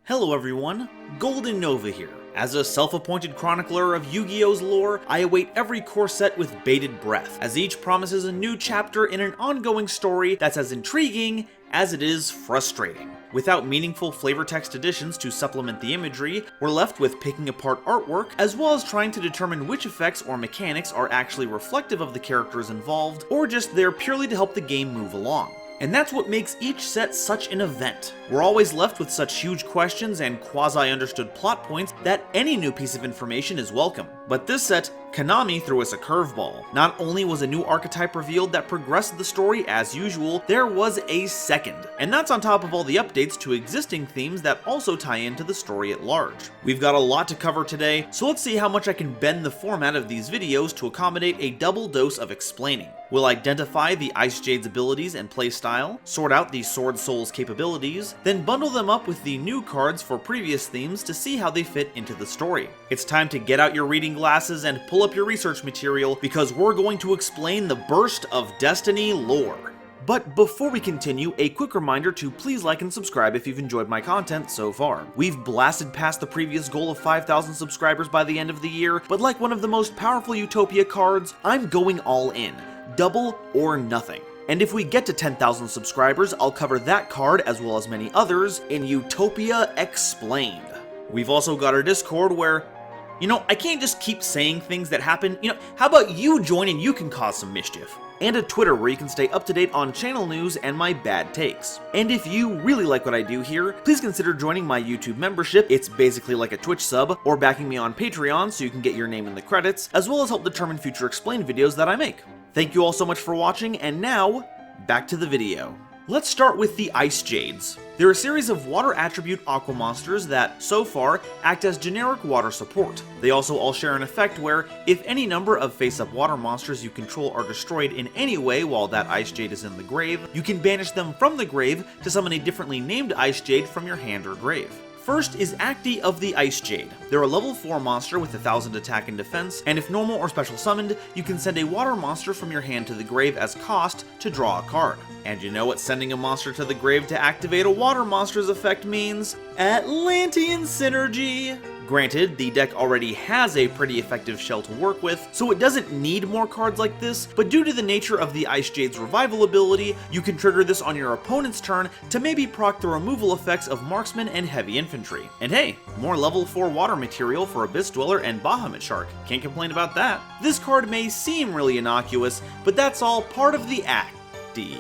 Hello everyone, GoldenNova here. As a self-appointed chronicler of Yu-Gi-Oh's lore, I await every core set with bated breath, as each promises a new chapter in an ongoing story that's as intriguing as it is frustrating. Without meaningful flavor text additions to supplement the imagery, we're left with picking apart artwork, as well as trying to determine which effects or mechanics are actually reflective of the characters involved, or just there purely to help the game move along. And that's what makes each set such an event. We're always left with such huge questions and quasi-understood plot points that any new piece of information is welcome. But this set, Konami threw us a curveball. Not only was a new archetype revealed that progressed the story as usual, there was a second. And that's on top of all the updates to existing themes that also tie into the story at large. We've got a lot to cover today, so let's see how much I can bend the format of these videos to accommodate a double dose of explaining. We'll identify the Icejade's abilities and playstyle, sort out the Swordsoul's capabilities, then bundle them up with the new cards for previous themes to see how they fit into the story. It's time to get out your reading glasses and pull up your research material, because we're going to explain the burst of Destiny lore. But before we continue, a quick reminder to please like and subscribe if you've enjoyed my content so far. We've blasted past the previous goal of 5,000 subscribers by the end of the year, but like one of the most powerful Utopia cards, I'm going all in. Double or nothing. And if we get to 10,000 subscribers, I'll cover that card as well as many others in Utopia Explained. We've also got our Discord where, I can't just keep saying things that happen. How about you join and you can cause some mischief? And a Twitter where you can stay up to date on channel news and my bad takes. And if you really like what I do here, please consider joining my YouTube membership. It's basically like a Twitch sub, or backing me on Patreon so you can get your name in the credits, as well as help determine future Explained videos that I make. Thank you all so much for watching, and now, back to the video. Let's start with the Icejades. They're a series of water attribute aqua monsters that, so far, act as generic water support. They also all share an effect where, if any number of face-up water monsters you control are destroyed in any way while that Icejade is in the grave, you can banish them from the grave to summon a differently named Icejade from your hand or grave. First is Acti of the Icejade. They're a level 4 monster with 1000 attack and defense, and if normal or special summoned, you can send a water monster from your hand to the grave as cost to draw a card. And you know what sending a monster to the grave to activate a water monster's effect means? Atlantean synergy! Granted, the deck already has a pretty effective shell to work with, so it doesn't need more cards like this, but due to the nature of the Icejade's revival ability, you can trigger this on your opponent's turn to maybe proc the removal effects of Marksman and Heavy Infantry. And hey, more level 4 water material for Abyss Dweller and Bahamut Shark. Can't complain about that. This card may seem really innocuous, but that's all part of the acti.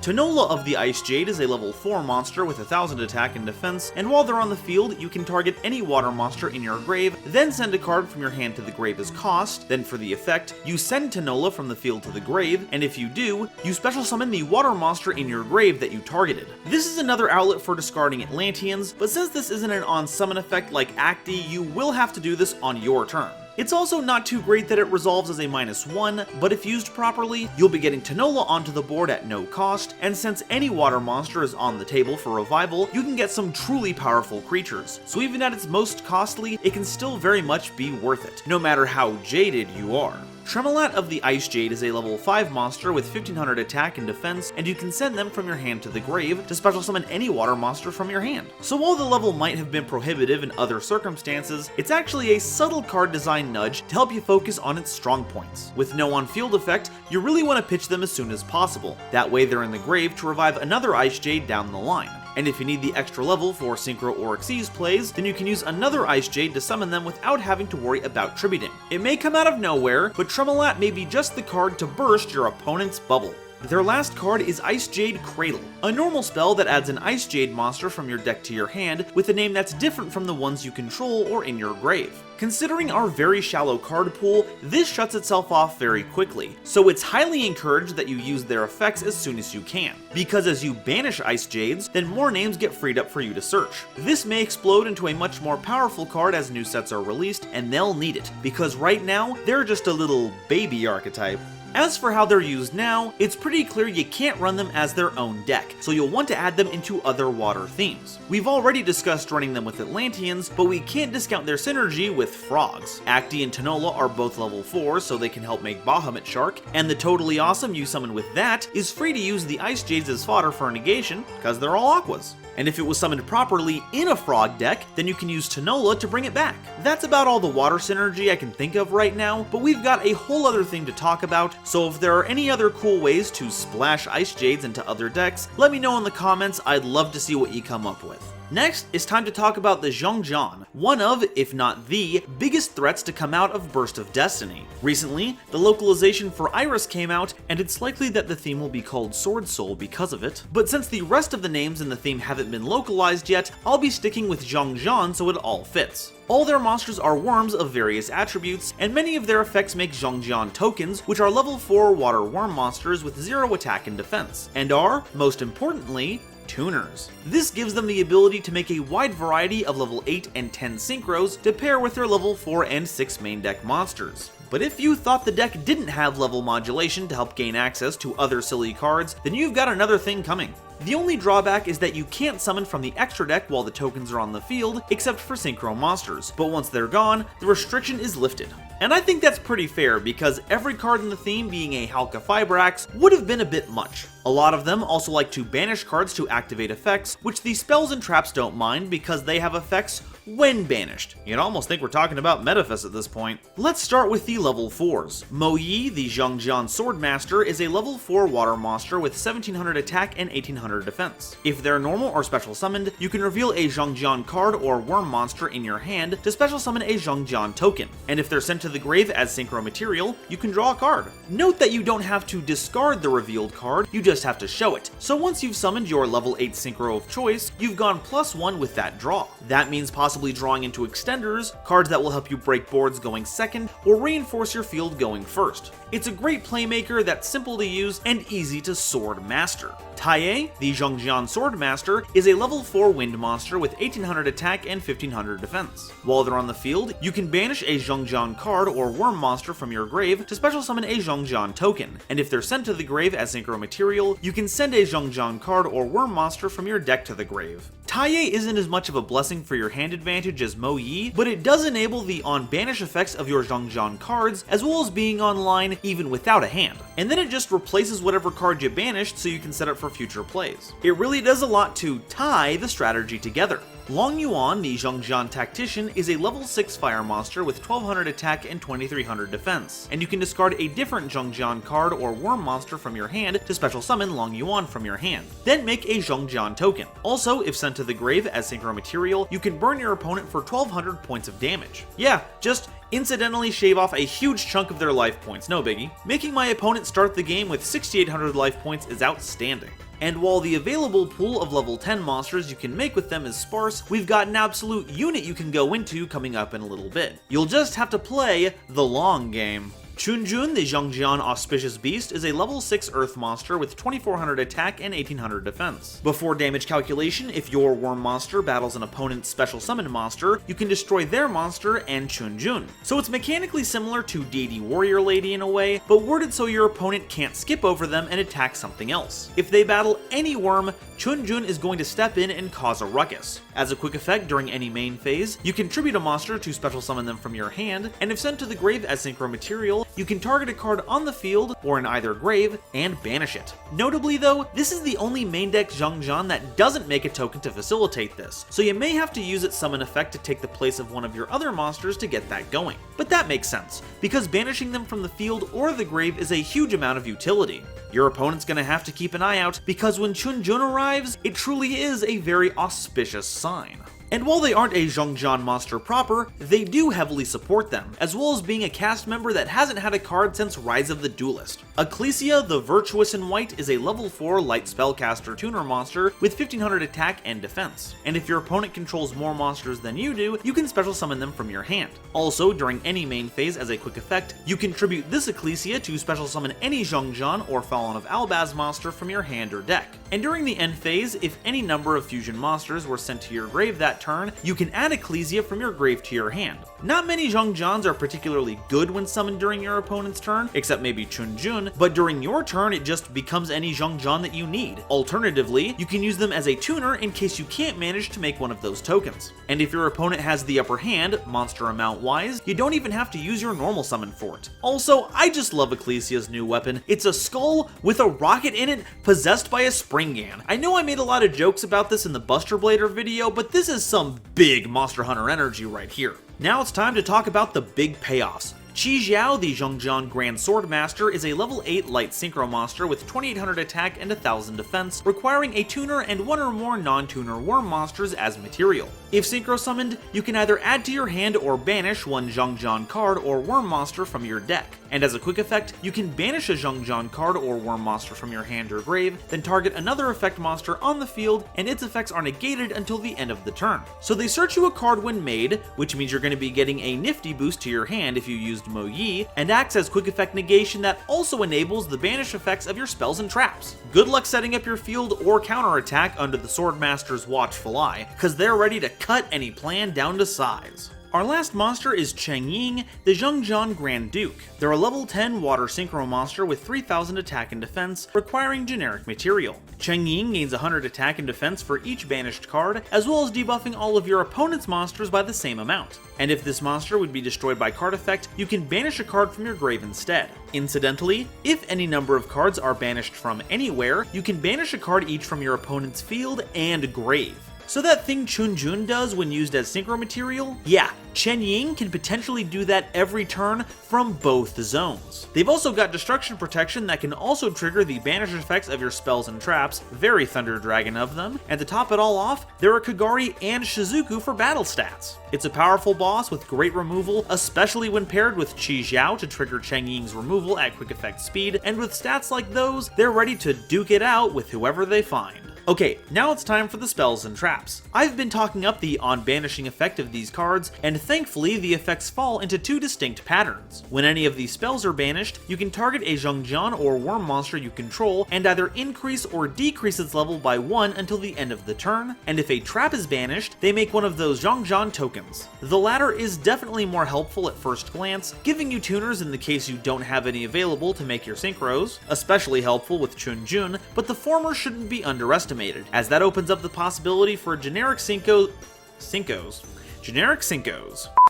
Tanola of the Icejade is a level 4 monster with 1000 attack and defense, and while they're on the field, you can target any water monster in your grave, then send a card from your hand to the grave as cost, then for the effect, you send Tanola from the field to the grave, and if you do, you special summon the water monster in your grave that you targeted. This is another outlet for discarding Atlanteans, but since this isn't an on-summon effect like Acti, you will have to do this on your turn. It's also not too great that it resolves as a -1, but if used properly, you'll be getting Tanola onto the board at no cost, and since any water monster is on the table for revival, you can get some truly powerful creatures. So even at its most costly, it can still very much be worth it, no matter how jaded you are. Tremolat of the Icejade is a level 5 monster with 1500 attack and defense, and you can send them from your hand to the grave to special summon any water monster from your hand. So while the level might have been prohibitive in other circumstances, it's actually a subtle card design nudge to help you focus on its strong points. With no on-field effect, you really want to pitch them as soon as possible. That way they're in the grave to revive another Icejade down the line. And if you need the extra level for Synchro or Xyz plays, then you can use another Icejade to summon them without having to worry about tributing. It may come out of nowhere, but Tremolat may be just the card to burst your opponent's bubble. Their last card is Icejade Cradle, a normal spell that adds an Icejade monster from your deck to your hand with a name that's different from the ones you control or in your grave. Considering our very shallow card pool, this shuts itself off very quickly, so it's highly encouraged that you use their effects as soon as you can, because as you banish Icejades, then more names get freed up for you to search. This may explode into a much more powerful card as new sets are released, and they'll need it, because right now, they're just a little baby archetype. As for how they're used now, it's pretty clear you can't run them as their own deck, so you'll want to add them into other water themes. We've already discussed running them with Atlanteans, but we can't discount their synergy with frogs. Acti and Tanola are both level 4, so they can help make Bahamut Shark, and the totally awesome you summon with that is free to use the Icejades as fodder for negation, because they're all aquas. And if it was summoned properly in a frog deck, then you can use Tanola to bring it back. That's about all the water synergy I can think of right now, but we've got a whole other thing to talk about, so if there are any other cool ways to splash Icejades into other decks, let me know in the comments. I'd love to see what you come up with. Next, it's time to talk about the Xiangjian, one of, if not the, biggest threats to come out of Burst of Destiny. Recently, the localization for Iris came out, and it's likely that the theme will be called Swordsoul because of it, but since the rest of the names in the theme haven't been localized yet, I'll be sticking with Xiangjian so it all fits. All their monsters are worms of various attributes, and many of their effects make Xiangjian tokens, which are level 4 water worm monsters with 0 attack and defense, and are, most importantly, tuners. This gives them the ability to make a wide variety of level 8 and 10 synchros to pair with their level 4 and 6 main deck monsters. But if you thought the deck didn't have level modulation to help gain access to other silly cards, then you've got another thing coming. The only drawback is that you can't summon from the extra deck while the tokens are on the field, except for synchro monsters, but once they're gone, the restriction is lifted. And I think that's pretty fair, because every card in the theme being a Halka Fibrax would have been a bit much. A lot of them also like to banish cards to activate effects, which the spells and traps don't mind because they have effects when banished. You'd almost think we're talking about Metafest at this point. Let's start with the level 4s. Moyi, the Xiangjian Swordmaster, is a level 4 water monster with 1700 attack and 1800 defense. If they're normal or special summoned, you can reveal a Xiangjian card or worm monster in your hand to special summon a Xiangjian token, and if they're sent to the grave as synchro material, you can draw a card. Note that you don't have to discard the revealed card, you just have to show it. So once you've summoned your level 8 synchro of choice, you've gone +1 with that draw. That means possibly drawing into extenders, cards that will help you break boards going second, or reinforce your field going first. It's a great playmaker that's simple to use and easy to sword master. Taiye, the Xiangjian Swordmaster, is a level 4 wind monster with 1800 attack and 1500 defense. While they're on the field, you can banish a Xiangjian card or worm monster from your grave to special summon a Xiangjian token, and if they're sent to the grave as synchro material, you can send a Xiangjian card or worm monster from your deck to the grave. Taiye isn't as much of a blessing for your hand advantage as Moyi, but it does enable the on-banish effects of your Xiangjian cards, as well as being online even without a hand. And then it just replaces whatever card you banished so you can set up for future plays. It really does a lot to tie the strategy together. Long Yuan, the Xiangjian Tactician, is a level 6 fire monster with 1200 attack and 2300 defense, and you can discard a different Xiangjian card or worm monster from your hand to special summon Long Yuan from your hand. Then make a Xiangjian token. Also, if sent to the grave as synchro material, you can burn your opponent for 1200 points of damage. Yeah, just incidentally shave off a huge chunk of their life points, no biggie. Making my opponent start the game with 6800 life points is outstanding. And while the available pool of level 10 monsters you can make with them is sparse, we've got an absolute unit you can go into coming up in a little bit. You'll just have to play the long game. Chunjun, the Xiangjian Auspicious Beast, is a level 6 earth monster with 2400 attack and 1800 defense. Before damage calculation, if your worm monster battles an opponent's special summon monster, you can destroy their monster and Chunjun. So it's mechanically similar to Deity Warrior Lady in a way, but worded so your opponent can't skip over them and attack something else. If they battle any worm, Chunjun is going to step in and cause a ruckus. As a quick effect during any main phase, you can tribute a monster to special summon them from your hand, and if sent to the grave as synchro material, you can target a card on the field or in either grave and banish it. Notably though, this is the only main deck Xiangjian that doesn't make a token to facilitate this, so you may have to use its summon effect to take the place of one of your other monsters to get that going. But that makes sense, because banishing them from the field or the grave is a huge amount of utility. Your opponent's gonna have to keep an eye out, because when Chunjun arrives, it truly is a very auspicious sign. And while they aren't a Xiangjian monster proper, they do heavily support them, as well as being a cast member that hasn't had a card since Rise of the Duelist. Ecclesia, the Virtuous in White, is a level 4 light spellcaster tuner monster with 1500 attack and defense, and if your opponent controls more monsters than you do, you can special summon them from your hand. Also, during any main phase as a quick effect, you can tribute this Ecclesia to special summon any Xiangjian or Fallen of Albaz monster from your hand or deck. And during the end phase, if any number of fusion monsters were sent to your grave that turn, you can add Ecclesia from your grave to your hand. Not many Xiangjians are particularly good when summoned during your opponent's turn, except maybe Chunjun, but during your turn it just becomes any Xiangjian that you need. Alternatively, you can use them as a tuner in case you can't manage to make one of those tokens. And if your opponent has the upper hand, monster amount wise, you don't even have to use your normal summon for it. Also, I just love Ecclesia's new weapon. It's a skull with a rocket in it possessed by a Springan. I know I made a lot of jokes about this in the Buster Blader video, but this is some big Monster Hunter energy right here. Now it's time to talk about the big payoffs. Xiao, the Xiangjian Grand Sword Master, is a level 8 light synchro monster with 2800 attack and 1000 defense, requiring a tuner and one or more non-tuner worm monsters as material. If synchro summoned, you can either add to your hand or banish one Xiangjian card or worm monster from your deck. And as a quick effect, you can banish a Xiangjian card or worm monster from your hand or grave, then target another effect monster on the field, and its effects are negated until the end of the turn. So they search you a card when made, which means you're going to be getting a nifty boost to your hand if you used Mo Yi, and acts as quick effect negation that also enables the banish effects of your spells and traps. Good luck setting up your field or counterattack under the Swordmaster's watchful eye, cause they're ready to cut any plan down to size. Our last monster is Changjian, the Xiangjian Grand Duke. They're a level 10 water synchro monster with 3000 attack and defense, requiring generic material. Changjian gains 100 attack and defense for each banished card, as well as debuffing all of your opponent's monsters by the same amount. And if this monster would be destroyed by card effect, you can banish a card from your grave instead. Incidentally, if any number of cards are banished from anywhere, you can banish a card each from your opponent's field and grave. So that thing Chunjun does when used as synchro material? Yeah, Changjian can potentially do that every turn from both zones. They've also got destruction protection that can also trigger the banish effects of your spells and traps, very Thunder Dragon of them, and to top it all off, there are Kagari and Shizuku for battle stats. It's a powerful boss with great removal, especially when paired with Xiao to trigger Changjian's removal at quick effect speed, and with stats like those, they're ready to duke it out with whoever they find. Okay, now it's time for the spells and traps. I've been talking up the on-banishing effect of these cards, and thankfully the effects fall into two distinct patterns. When any of these spells are banished, you can target a Xiangjian or worm monster you control and either increase or decrease its level by 1 until the end of the turn, and if a trap is banished, they make one of those Xiangjian tokens. The latter is definitely more helpful at first glance, giving you tuners in the case you don't have any available to make your synchros, especially helpful with Chunjun, but the former shouldn't be underestimated, as that opens up the possibility for generic Syncos,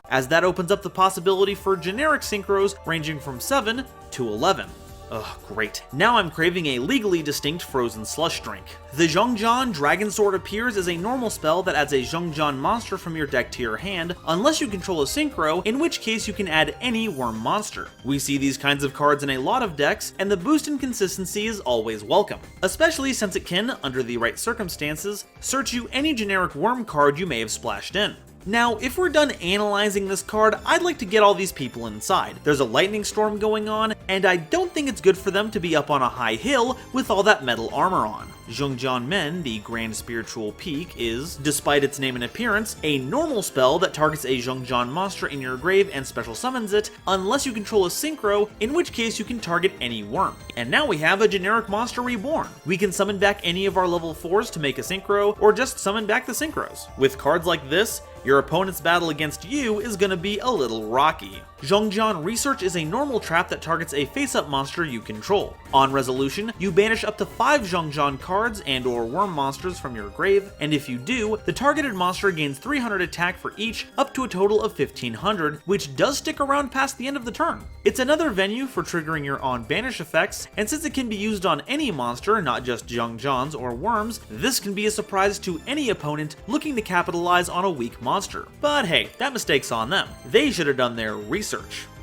as that opens up the possibility for generic synchros ranging from 7 to 11. Ugh, great. Now I'm craving a legally distinct frozen slush drink. The Xiangjian Dragon Sword appears as a normal spell that adds a Xiangjian monster from your deck to your hand, unless you control a synchro, in which case you can add any worm monster. We see these kinds of cards in a lot of decks, and the boost in consistency is always welcome, especially since it can, under the right circumstances, search you any generic worm card you may have splashed in. Now, if we're done analyzing this card, I'd like to get all these people inside. There's a lightning storm going on, and I don't think it's good for them to be up on a high hill with all that metal armor on. Xiangjian Men, the Grand Spiritual Peak, is, despite its name and appearance, a normal spell that targets a Xiangjian monster in your grave and special summons it, unless you control a synchro, in which case you can target any worm. And now we have a generic monster reborn. We can summon back any of our level 4s to make a synchro, or just summon back the synchros. With cards like this, your opponent's battle against you is gonna be a little rocky. Xiangjian Research is a normal trap that targets a face-up monster you control. On resolution, you banish up to 5 Xiangjian cards and or worm monsters from your grave, and if you do, the targeted monster gains 300 attack for each, up to a total of 1500, which does stick around past the end of the turn. It's another venue for triggering your on-banish effects, and since it can be used on any monster, not just Xiangjians or worms, this can be a surprise to any opponent looking to capitalize on a weak monster. But hey, that mistake's on them. They should have done their research.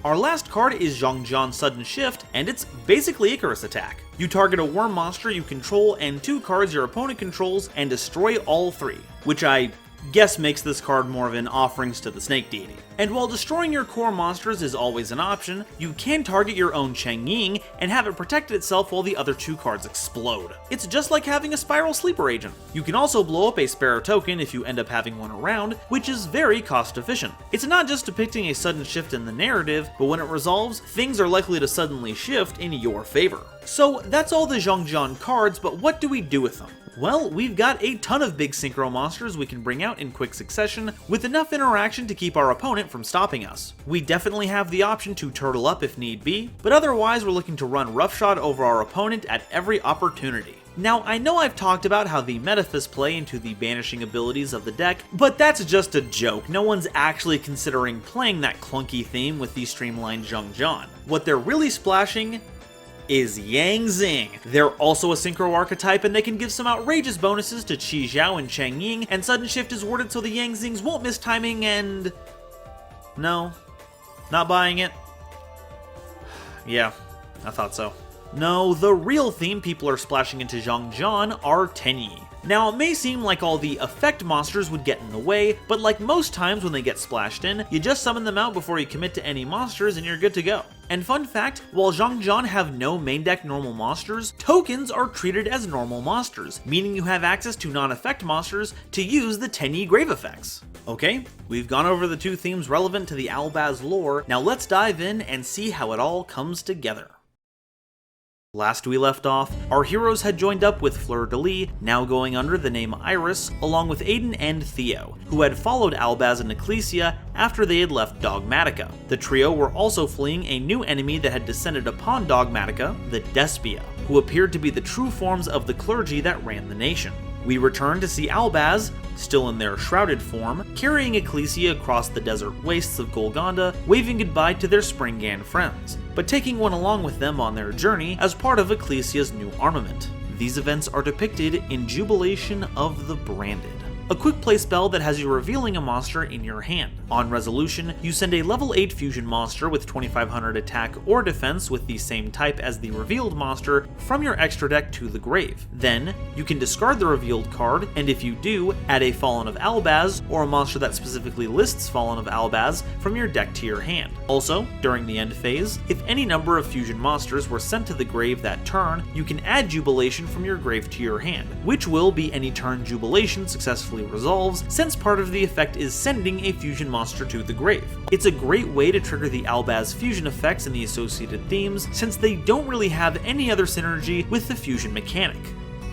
Our last card is Xiangjian Sudden Shift, and it's basically Icarus Attack. You target a worm monster you control and 2 cards your opponent controls and destroy all 3, which I guess makes this card more of an offerings to the snake deity. And while destroying your core monsters is always an option, you can target your own Changjian and have it protect itself while the other 2 cards explode. It's just like having a Spiral Sleeper Agent. You can also blow up a spare token if you end up having one around, which is very cost efficient. It's not just depicting a sudden shift in the narrative, but when it resolves, things are likely to suddenly shift in your favor. So that's all the Xiangjian cards, but what do we do with them? Well, we've got a ton of big synchro monsters we can bring out in quick succession with enough interaction to keep our opponent from stopping us. We definitely have the option to turtle up if need be, but otherwise we're looking to run roughshod over our opponent at every opportunity. Now, I know I've talked about how the Metaphys play into the banishing abilities of the deck, but that's just a joke. No one's actually considering playing that clunky theme with the streamlined Xiangjian. What they're really splashing is Yangzing. They're also a synchro archetype, and they can give some outrageous bonuses to Qixiao and Changying, and Sudden Shift is worded so the Yangzings won't miss timing and... No. Not buying it? Yeah, I thought so. No, the real theme people are splashing into Xiangjian are Tenyi. Now, it may seem like all the effect monsters would get in the way, but like most times when they get splashed in, you just summon them out before you commit to any monsters and you're good to go. And fun fact, while Xiangjian have no main deck normal monsters, tokens are treated as normal monsters, meaning you have access to non-effect monsters to use the Tenyi grave effects. Okay, we've gone over the two themes relevant to the Albaz lore, now let's dive in and see how it all comes together. Last we left off, our heroes had joined up with Fleur-de-Lis, now going under the name Iris, along with Aiden and Theo, who had followed Albaz and Ecclesia after they had left Dogmatica. The trio were also fleeing a new enemy that had descended upon Dogmatica, the Despia, who appeared to be the true forms of the clergy that ran the nation. We return to see Albaz, still in their shrouded form, carrying Ecclesia across the desert wastes of Golgonda, waving goodbye to their Springgan friends, but taking one along with them on their journey as part of Ecclesia's new armament. These events are depicted in Jubilation of the Branded, a quick play spell that has you revealing a monster in your hand. On resolution, you send a level 8 fusion monster with 2500 attack or defense with the same type as the revealed monster from your extra deck to the grave. Then, you can discard the revealed card, and if you do, add a Fallen of Albaz, or a monster that specifically lists Fallen of Albaz, from your deck to your hand. Also, during the end phase, if any number of fusion monsters were sent to the grave that turn, you can add Jubilation from your grave to your hand, which will be any turn Jubilation successfully resolves, since part of the effect is sending a fusion monster to the grave. It's a great way to trigger the Albaz fusion effects and the associated themes, since they don't really have any other synergy with the fusion mechanic.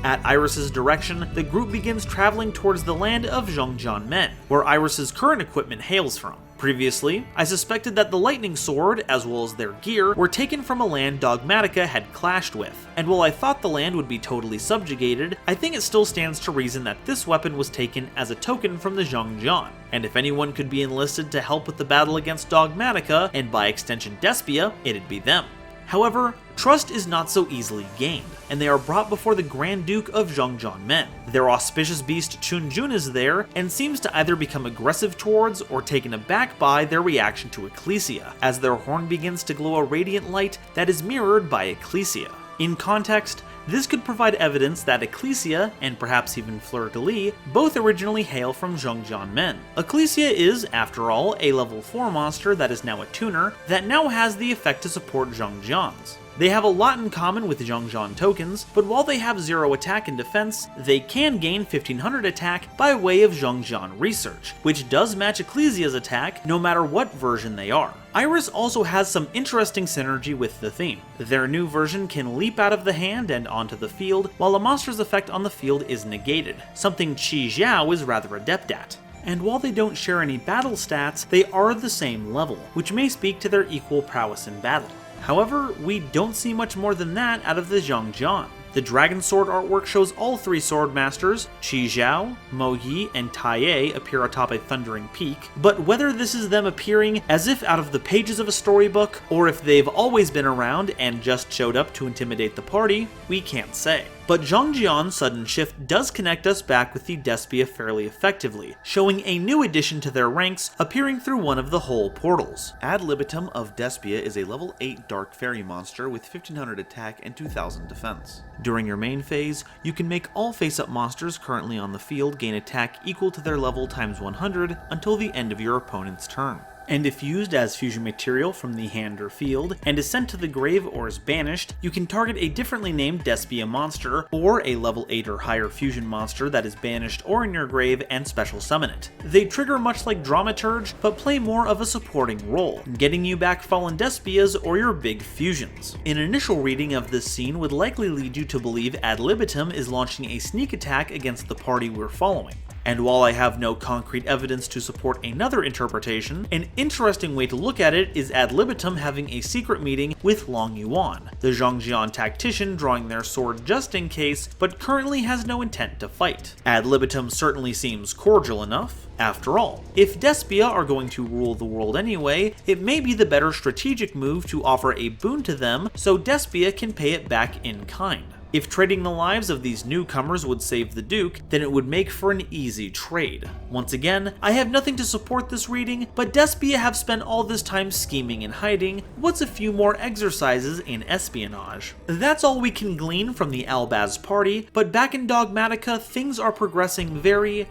At Iris's direction, the group begins traveling towards the land of Xiangjian Men, where Iris's current equipment hails from. Previously, I suspected that the Lightning Sword, as well as their gear, were taken from a land Dogmatica had clashed with, and while I thought the land would be totally subjugated, I think it still stands to reason that this weapon was taken as a token from the Xiangjian, and if anyone could be enlisted to help with the battle against Dogmatica, and by extension Despia, it'd be them. However, trust is not so easily gained, and they are brought before the Grand Duke of Xiangjian Men. Their auspicious beast Chunjun is there, and seems to either become aggressive towards or taken aback by their reaction to Ecclesia, as their horn begins to glow a radiant light that is mirrored by Ecclesia. In context, this could provide evidence that Ecclesia, and perhaps even Fleur-de-Lis, both originally hail from Xiangjian Men. Ecclesia is, after all, a level 4 monster that is now a tuner, that now has the effect to support Xiangjians. They have a lot in common with Xiangjian tokens, but while they have 0 attack and defense, they can gain 1500 attack by way of Xiangjian research, which does match Ecclesia's attack no matter what version they are. Iris also has some interesting synergy with the theme. Their new version can leap out of the hand and onto the field, while a monster's effect on the field is negated, something Qixiao is rather adept at. And while they don't share any battle stats, they are the same level, which may speak to their equal prowess in battle. However, we don't see much more than that out of the Xiangjian. The Dragon Sword artwork shows all 3 Swordmasters, Qixiao, Mo Yi, and Tai appear atop a thundering peak, but whether this is them appearing as if out of the pages of a storybook, or if they've always been around and just showed up to intimidate the party, we can't say. But Xiangjian's Sudden Shift does connect us back with the Despia fairly effectively, showing a new addition to their ranks appearing through one of the whole portals. Ad libitum of Despia is a level 8 Dark Fairy monster with 1500 attack and 2000 defense. During your main phase, you can make all face-up monsters currently on the field gain attack equal to their level times 100 until the end of your opponent's turn. and if used as fusion material from the hand or field, and is sent to the grave or is banished, you can target a differently named Despia monster, or a level 8 or higher fusion monster that is banished or in your grave, and special summon it. They trigger much like Dramaturge, but play more of a supporting role, getting you back fallen Despias or your big fusions. An initial reading of this scene would likely lead you to believe Ad libitum is launching a sneak attack against the party we're following. And while I have no concrete evidence to support another interpretation, an interesting way to look at it is Ad libitum having a secret meeting with Long Yuan, the Xiangjian tactician drawing their sword just in case, but currently has no intent to fight. Ad libitum certainly seems cordial enough. After all, if Despia are going to rule the world anyway, it may be the better strategic move to offer a boon to them so Despia can pay it back in kind. If trading the lives of these newcomers would save the Duke, then it would make for an easy trade. Once again, I have nothing to support this reading, but Despia have spent all this time scheming and hiding. What's a few more exercises in espionage? That's all we can glean from the Albaz party, but back in Dogmatica, things are progressing very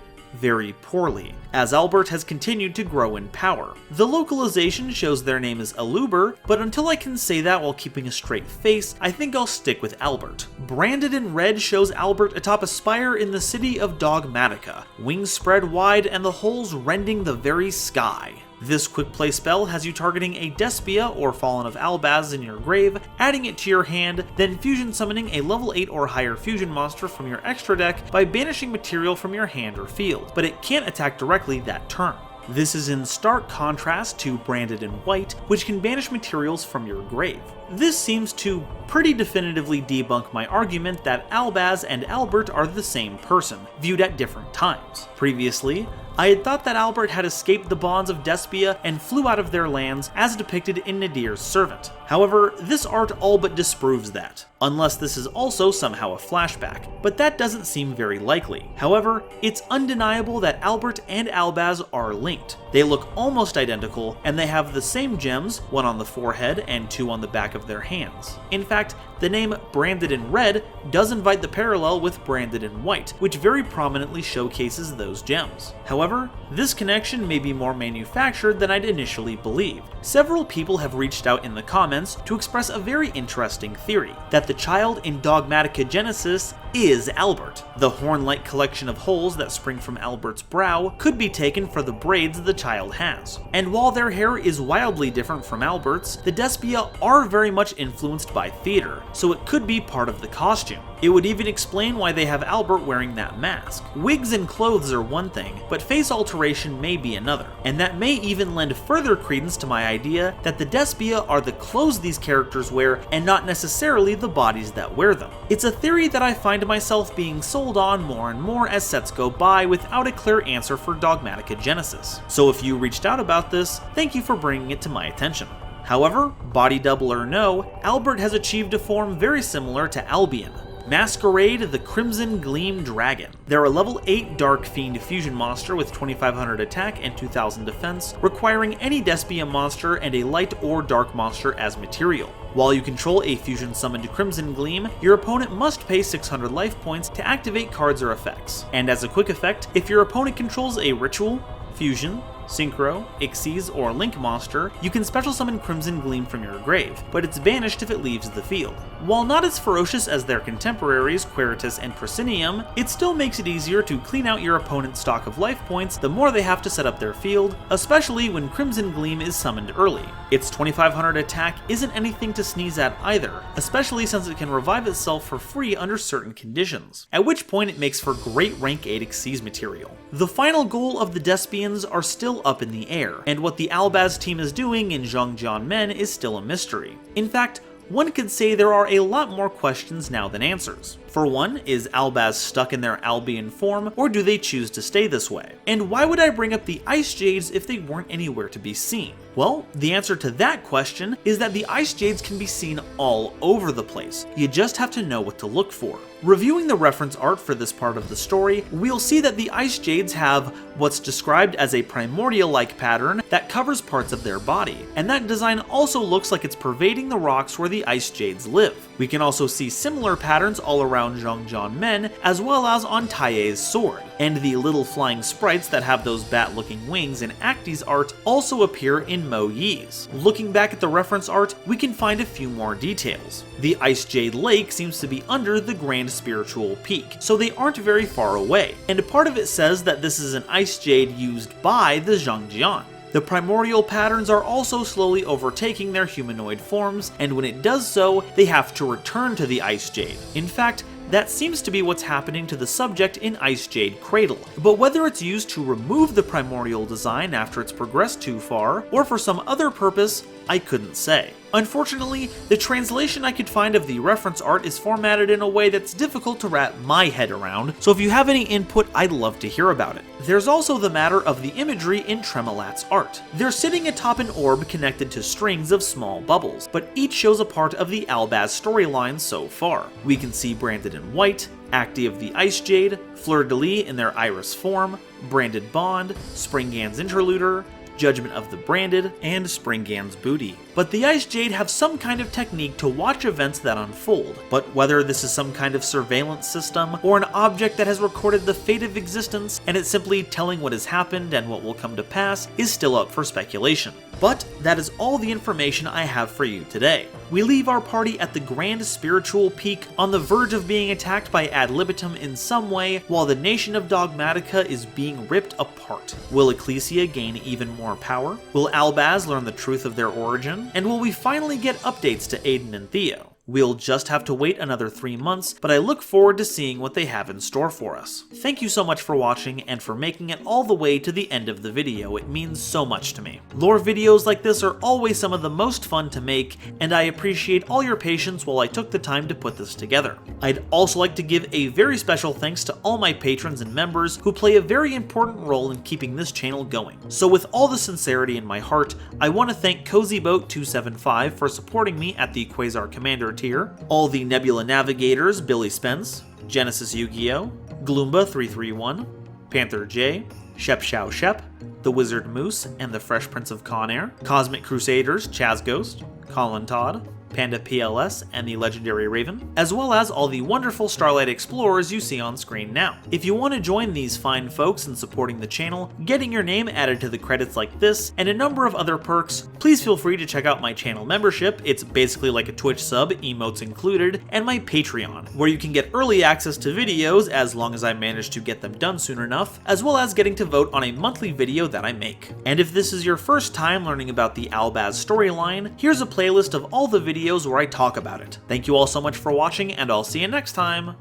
poorly, as Albert has continued to grow in power. The localization shows their name is Aluber, but until I can say that while keeping a straight face, I think I'll stick with Albert. Branded in red shows Albert atop a spire in the city of Dogmatica, wings spread wide and the holes rending the very sky. This quick play spell has you targeting a Despia or Fallen of Albaz in your grave, adding it to your hand, then fusion summoning a level 8 or higher fusion monster from your extra deck by banishing material from your hand or field, but it can't attack directly that turn. This is in stark contrast to Branded in White, which can banish materials from your grave. This seems to pretty definitively debunk my argument that Albaz and Albert are the same person, viewed at different times. Previously, I had thought that Albert had escaped the bonds of Despia and flew out of their lands as depicted in Nadir's Servant. However, this art all but disproves that, unless this is also somehow a flashback, but that doesn't seem very likely. However, it's undeniable that Albert and Albaz are linked. They look almost identical, and they have the same gems, one on the forehead and two on the back of their hands. In fact, the name Branded in Red does invite the parallel with Branded in White, which very prominently showcases those gems. However, this connection may be more manufactured than I'd initially believed. Several people have reached out in the comments to express a very interesting theory, that the child in Dogmatica Genesis is Albert. The horn-like collection of holes that spring from Albert's brow could be taken for the braids the child has. And while their hair is wildly different from Albert's, the Despia are very much influenced by theater, so it could be part of the costume. It would even explain why they have Albert wearing that mask. Wigs and clothes are one thing, but face alteration may be another, and that may even lend further credence to my idea that the Despia are the clothes these characters wear and not necessarily the bodies that wear them. It's a theory that I find myself being sold on more and more as sets go by without a clear answer for Dogmatica Genesis. So if you reached out about this, thank you for bringing it to my attention. However, body double or no, Albert has achieved a form very similar to Albion. Masquerade the Crimson Gleam Dragon. They're a level 8 Dark Fiend fusion monster with 2500 attack and 2000 defense, requiring any Despia monster and a light or dark monster as material. While you control a fusion summoned Crimson Gleam, your opponent must pay 600 life points to activate cards or effects. And as a quick effect, if your opponent controls a ritual, fusion, synchro, Ixes, or link monster, you can special summon Crimson Gleam from your grave, but it's banished if it leaves the field. While not as ferocious as their contemporaries Queritus and Proscenium, it still makes it easier to clean out your opponent's stock of life points the more they have to set up their field, especially when Crimson Gleam is summoned early. Its 2500 attack isn't anything to sneeze at either, especially since it can revive itself for free under certain conditions, at which point it makes for great rank 8 Xyz material. The final goal of the Despians are still up in the air, and what the Albaz team is doing in Xiangjian Men is still a mystery. In fact, one could say there are a lot more questions now than answers. For one, is Albaz stuck in their Albion form, or do they choose to stay this way? And why would I bring up the Icejades if they weren't anywhere to be seen? Well, the answer to that question is that the Icejades can be seen all over the place. You just have to know what to look for. Reviewing the reference art for this part of the story, we'll see that the Icejades have what's described as a primordial-like pattern that covers parts of their body, and that design also looks like it's pervading the rocks where the Icejades live. We can also see similar patterns all around brown Xiangjian men, as well as on Taiye's sword. And the little flying sprites that have those bat-looking wings in Acti's art also appear in Mo Yi's. Looking back at the reference art, we can find a few more details. The Icejade Lake seems to be under the Grand Spiritual Peak, so they aren't very far away, and part of it says that this is an Icejade used by the Xiangjian. The primordial patterns are also slowly overtaking their humanoid forms, and when it does so, they have to return to the Icejade. In fact, that seems to be what's happening to the subject in Icejade Cradle, but whether it's used to remove the primordial design after it's progressed too far, or for some other purpose, I couldn't say. Unfortunately, the translation I could find of the reference art is formatted in a way that's difficult to wrap my head around, so if you have any input, I'd love to hear about it. There's also the matter of the imagery in Tremolat's art. They're sitting atop an orb connected to strings of small bubbles, but each shows a part of the Albaz storyline so far. We can see branded in white, Acti of the Icejade, Fleur-de-Lis in their iris form, Branded Bond, Springgan's Interluder, Judgment of the Branded, and Springgan's Booty. But the Icejade have some kind of technique to watch events that unfold, but whether this is some kind of surveillance system, or an object that has recorded the fate of existence, and it's simply telling what has happened and what will come to pass, is still up for speculation. But that is all the information I have for you today. We leave our party at the Grand Spiritual Peak, on the verge of being attacked by Ad Libitum in some way, while the nation of Dogmatica is being ripped apart. Will Ecclesia gain even more power? Will Albaz learn the truth of their origin? And will we finally get updates to Aiden and Theo? We'll just have to wait another 3 months, but I look forward to seeing what they have in store for us. Thank you so much for watching and for making it all the way to the end of the video, it means so much to me. Lore videos like this are always some of the most fun to make, and I appreciate all your patience while I took the time to put this together. I'd also like to give a very special thanks to all my patrons and members who play a very important role in keeping this channel going. So with all the sincerity in my heart, I want to thank CozyBoat275 for supporting me at the Quasar Commander tier, all the Nebula Navigators Billy Spence, Genesis Yu-Gi-Oh!, Gloomba331, Panther J, Shep Shao Shep, The Wizard Moose and the Fresh Prince of Conair, Cosmic Crusaders Chaz Ghost, Colin Todd, Panda PLS, and the Legendary Raven, as well as all the wonderful Starlight Explorers you see on screen now. If you want to join these fine folks in supporting the channel, getting your name added to the credits like this, and a number of other perks, please feel free to check out my channel membership. It's basically like a Twitch sub, emotes included, and my Patreon, where you can get early access to videos as long as I manage to get them done soon enough, as well as getting to vote on a monthly video that I make. And if this is your first time learning about the Albaz storyline, here's a playlist of all the videos where I talk about it. Thank you all so much for watching, and I'll see you next time.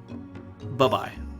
Bye-bye.